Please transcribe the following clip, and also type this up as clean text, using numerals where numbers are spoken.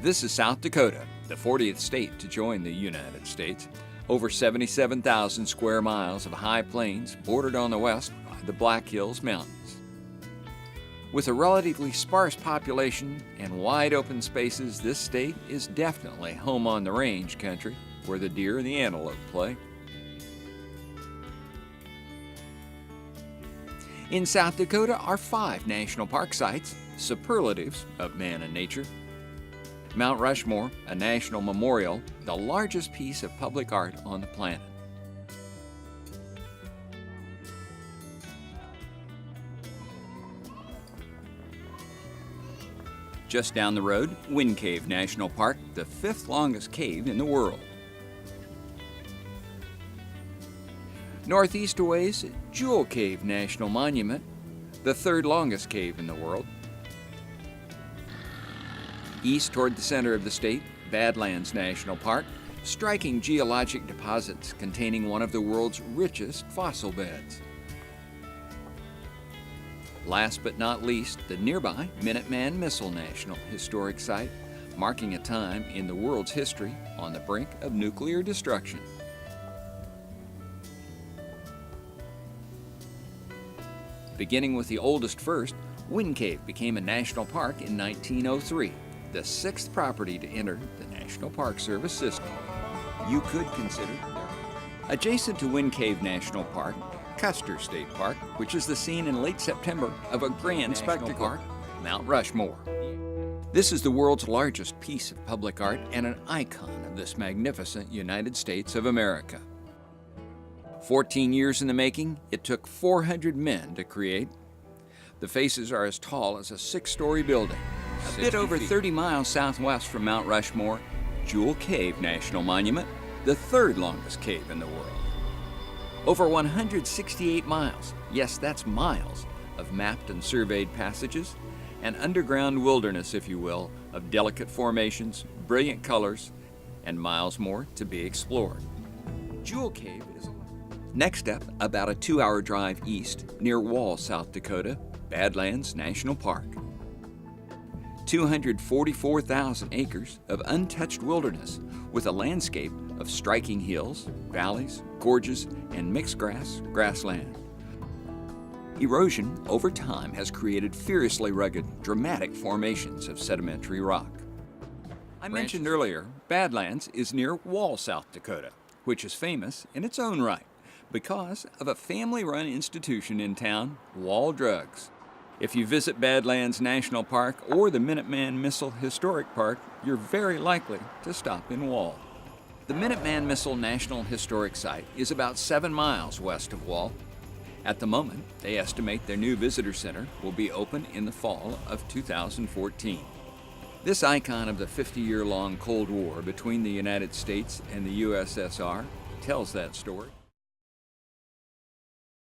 This is South Dakota, the 40th state to join the United States. Over 77,000 square miles of high plains bordered on the west by the Black Hills Mountains. With a relatively sparse population and wide open spaces, this state is definitely home on the range country where the deer and the antelope play. In South Dakota are 5 national park sites, superlatives of man and nature. Mount Rushmore, a national memorial, the largest piece of public art on the planet. Just down the road, Wind Cave National Park, the 5th longest cave in the world. Northeast a ways, Jewel Cave National Monument, the 3rd longest cave in the world. East toward the center of the state, Badlands National Park, striking geologic deposits containing one of the world's richest fossil beds. Last but not least, the nearby Minuteman Missile National Historic Site, marking a time in the world's history on the brink of nuclear destruction. Beginning with the oldest first, Wind Cave became a national park in 1903. The 6th property to enter the National Park Service system. You could consider adjacent to Wind Cave National Park, Custer State Park, which is the scene in late September of a grand spectacle, Mount Rushmore. This is the world's largest piece of public art and an icon of this magnificent United States of America. 14 years in the making, it took 400 men to create. The faces are as tall as a 6-story building. A bit over 30 miles southwest from Mount Rushmore, Jewel Cave National Monument, the 3rd longest cave in the world. Over 168 miles, yes, that's miles, of mapped and surveyed passages, an underground wilderness, if you will, of delicate formations, brilliant colors, and miles more to be explored. Jewel Cave is next up, about a 2-hour drive east, near Wall, South Dakota, Badlands National Park. 244,000 acres of untouched wilderness with a landscape of striking hills, valleys, gorges, and mixed grassland. Erosion over time has created furiously rugged, dramatic formations of sedimentary rock. I mentioned earlier, Badlands is near Wall, South Dakota, which is famous in its own right because of a family-run institution in town, Wall Drugs. If you visit Badlands National Park or the Minuteman Missile Historic Park, you're very likely to stop in Wall. The Minuteman Missile National Historic Site is about 7 miles west of Wall. At the moment, they estimate their new visitor center will be open in the fall of 2014. This icon of the 50-year-long Cold War between the United States and the USSR tells that story.